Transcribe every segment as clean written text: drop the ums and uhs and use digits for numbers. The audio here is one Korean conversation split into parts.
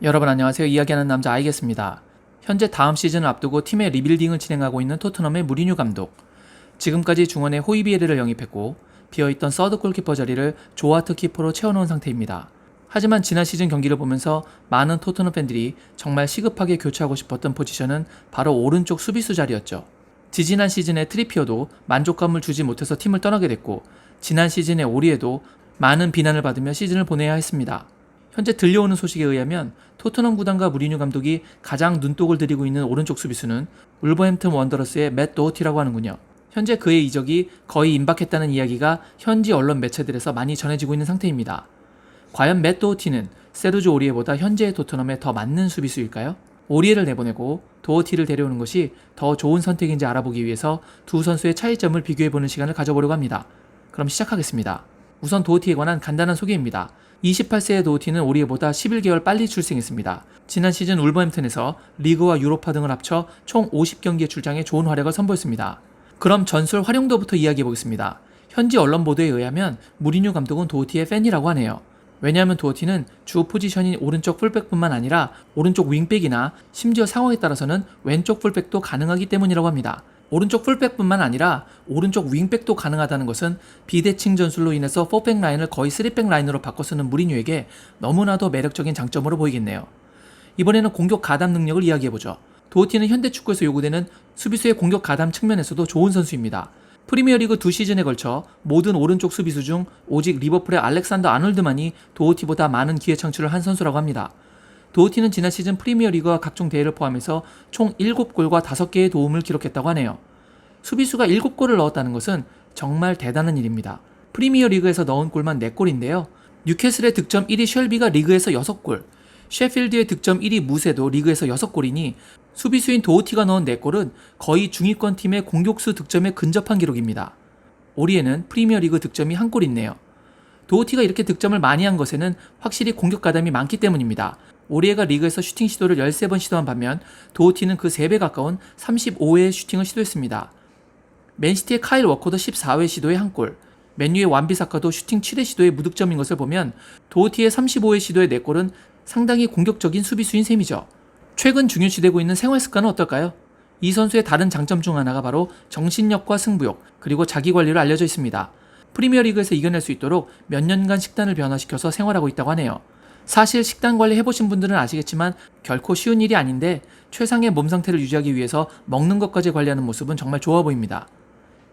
여러분 안녕하세요. 이야기하는 남자 아이겠습니다. 현재 다음 시즌을 앞두고 팀의 리빌딩을 진행하고 있는 토트넘의 무리뉴 감독. 지금까지 중원에 호이비에르를 영입했고 비어있던 서드 골키퍼 자리를 조아트 키퍼로 채워놓은 상태입니다. 하지만 지난 시즌 경기를 보면서 많은 토트넘 팬들이 정말 시급하게 교체하고 싶었던 포지션은 바로 오른쪽 수비수 자리였죠. 지지난 시즌에 트리피어도 만족감을 주지 못해서 팀을 떠나게 됐고 지난 시즌의 오리에도 많은 비난을 받으며 시즌을 보내야 했습니다. 현재 들려오는 소식에 의하면 토트넘 구단과 무리뉴 감독이 가장 눈독을 들이고 있는 오른쪽 수비수는 울버햄튼 원더러스의 맷 도어티라고 하는군요. 현재 그의 이적이 거의 임박했다는 이야기가 현지 언론 매체들에서 많이 전해지고 있는 상태입니다. 과연 맷 도어티는 세르주 오리에보다 현재의 토트넘에 더 맞는 수비수일까요? 오리에를 내보내고 도어티를 데려오는 것이 더 좋은 선택인지 알아보기 위해서 두 선수의 차이점을 비교해보는 시간을 가져보려고 합니다. 그럼 시작하겠습니다. 우선 도어티에 관한 간단한 소개입니다. 28세의 도어티는 오리에보다 11개월 빨리 출생했습니다. 지난 시즌 울버햄튼에서 리그와 유로파 등을 합쳐 총 50경기에 출장해 좋은 활약을 선보였습니다. 그럼 전술 활용도부터 이야기해보겠습니다. 현지 언론 보도에 의하면 무리뉴 감독은 도어티의 팬이라고 하네요. 왜냐하면 도어티는 주 포지션인 오른쪽 풀백뿐만 아니라 오른쪽 윙백이나 심지어 상황에 따라서는 왼쪽 풀백도 가능하기 때문이라고 합니다. 오른쪽 풀백뿐만 아니라 오른쪽 윙백도 가능하다는 것은 비대칭 전술로 인해서 4백 라인을 거의 3백 라인으로 바꿔 쓰는 무리뉴에게 너무나도 매력적인 장점으로 보이겠네요. 이번에는 공격 가담 능력을 이야기해보죠. 도어티는 현대 축구에서 요구되는 수비수의 공격 가담 측면에서도 좋은 선수입니다. 프리미어리그 2시즌에 걸쳐 모든 오른쪽 수비수 중 오직 리버풀의 알렉산더 아놀드만이 도어티보다 많은 기회 창출을 한 선수라고 합니다. 도어티는 지난 시즌 프리미어리그와 각종 대회를 포함해서 총 7골과 5개의 도움을 기록했다고 하네요. 수비수가 7골을 넣었다는 것은 정말 대단한 일입니다. 프리미어리그에서 넣은 골만 4골인데요. 뉴캐슬의 득점 1위 쉘비가 리그에서 6골, 셰필드의 득점 1위 무세도 리그에서 6골이니 수비수인 도어티가 넣은 4골은 거의 중위권 팀의 공격수 득점에 근접한 기록입니다. 오리에는 프리미어리그 득점이 1골 있네요. 도어티가 이렇게 득점을 많이 한 것에는 확실히 공격 가담이 많기 때문입니다. 오리에가 리그에서 슈팅 시도를 13번 시도한 반면 도어티는 그 3배 가까운 35회의 슈팅을 시도했습니다. 맨시티의 카일 워커도 14회 시도에 1골, 맨유의 완비사카도 슈팅 7회 시도에 무득점인 것을 보면 도어티의 35회 시도의 4골은 상당히 공격적인 수비수인 셈이죠. 최근 중요시되고 있는 생활 습관은 어떨까요? 이 선수의 다른 장점 중 하나가 바로 정신력과 승부욕, 그리고 자기관리로 알려져 있습니다. 프리미어리그에서 이겨낼 수 있도록 몇 년간 식단을 변화시켜서 생활하고 있다고 하네요. 사실 식단 관리 해보신 분들은 아시겠지만 결코 쉬운 일이 아닌데 최상의 몸 상태를 유지하기 위해서 먹는 것까지 관리하는 모습은 정말 좋아 보입니다.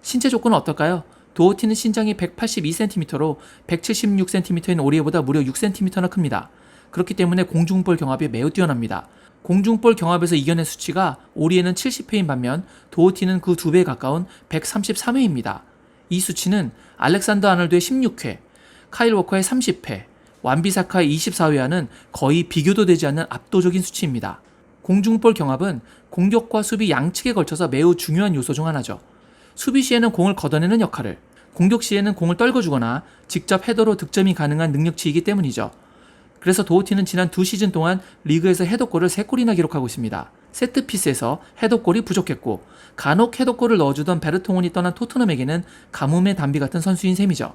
신체 조건은 어떨까요? 도어티는 신장이 182cm로 176cm인 오리에보다 무려 6cm나 큽니다. 그렇기 때문에 공중볼 경합이 매우 뛰어납니다. 공중볼 경합에서 이겨낸 수치가 오리에는 70회인 반면 도어티는 그 2배에 가까운 133회입니다. 이 수치는 알렉산더 아놀드의 16회, 카일 워커의 30회, 완비사카의 24회와는 거의 비교도 되지 않는 압도적인 수치입니다. 공중볼 경합은 공격과 수비 양측에 걸쳐서 매우 중요한 요소 중 하나죠. 수비 시에는 공을 걷어내는 역할을, 공격 시에는 공을 떨궈주거나 직접 헤더로 득점이 가능한 능력치이기 때문이죠. 그래서 도어티는 지난 2시즌 동안 리그에서 헤더골을 3골이나 기록하고 있습니다. 세트피스에서 헤더골이 부족했고 간혹 헤더골을 넣어주던 베르통온이 떠난 토트넘에게는 가뭄의 단비 같은 선수인 셈이죠.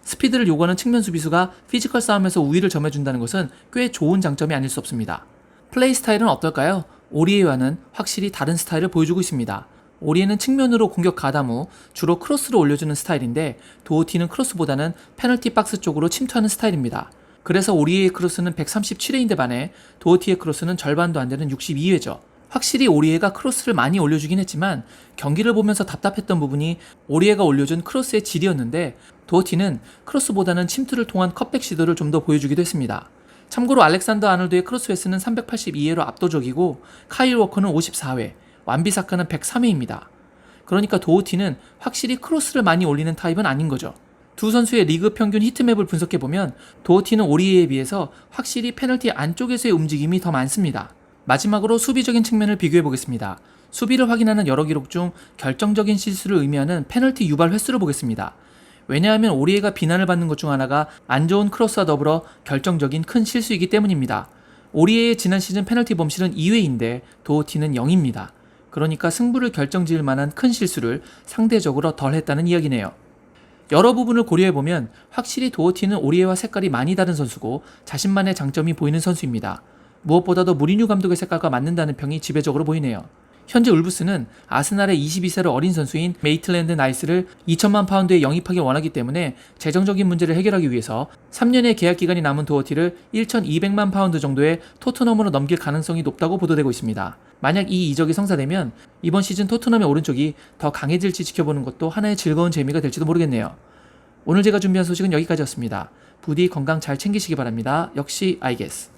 스피드를 요구하는 측면 수비수가 피지컬 싸움에서 우위를 점해준다는 것은 꽤 좋은 장점이 아닐 수 없습니다. 플레이 스타일은 어떨까요? 오리에와는 확실히 다른 스타일을 보여주고 있습니다. 오리에는 측면으로 공격 가담 후 주로 크로스를 올려주는 스타일인데 도어티는 크로스보다는 페널티 박스 쪽으로 침투하는 스타일입니다. 그래서 오리에의 크로스는 137회인데 반해 도어티의 크로스는 절반도 안 되는 62회죠. 확실히 오리에가 크로스를 많이 올려주긴 했지만 경기를 보면서 답답했던 부분이 오리에가 올려준 크로스의 질이었는데 도어티는 크로스보다는 침투를 통한 컷백 시도를 좀 더 보여주기도 했습니다. 참고로 알렉산더 아놀드의 크로스 횟수는 382회로 압도적이고 카일 워커는 54회, 완비사카는 103회입니다. 그러니까 도어티는 확실히 크로스를 많이 올리는 타입은 아닌 거죠. 두 선수의 리그 평균 히트맵을 분석해보면 도어티는 오리에에 비해서 확실히 페널티 안쪽에서의 움직임이 더 많습니다. 마지막으로 수비적인 측면을 비교해보겠습니다. 수비를 확인하는 여러 기록 중 결정적인 실수를 의미하는 페널티 유발 횟수를 보겠습니다. 왜냐하면 오리에가 비난을 받는 것 중 하나가 안 좋은 크로스와 더불어 결정적인 큰 실수이기 때문입니다. 오리에의 지난 시즌 페널티 범실은 2회인데 도어티는 0입니다. 그러니까 승부를 결정지을 만한 큰 실수를 상대적으로 덜 했다는 이야기네요. 여러 부분을 고려해보면 확실히 도어티는 오리에와 색깔이 많이 다른 선수고 자신만의 장점이 보이는 선수입니다. 무엇보다도 무리뉴 감독의 색깔과 맞는다는 평이 지배적으로 보이네요. 현재 울브스는 아스날의 22세로 어린 선수인 메이틀랜드 나이스를 2천만 파운드에 영입하기 원하기 때문에 재정적인 문제를 해결하기 위해서 3년의 계약 기간이 남은 도어티를 1,200만 파운드 정도의 토트넘으로 넘길 가능성이 높다고 보도되고 있습니다. 만약 이 이적이 성사되면 이번 시즌 토트넘의 오른쪽이 더 강해질지 지켜보는 것도 하나의 즐거운 재미가 될지도 모르겠네요. 오늘 제가 준비한 소식은 여기까지였습니다. 부디 건강 잘 챙기시기 바랍니다. 역시 아이게스.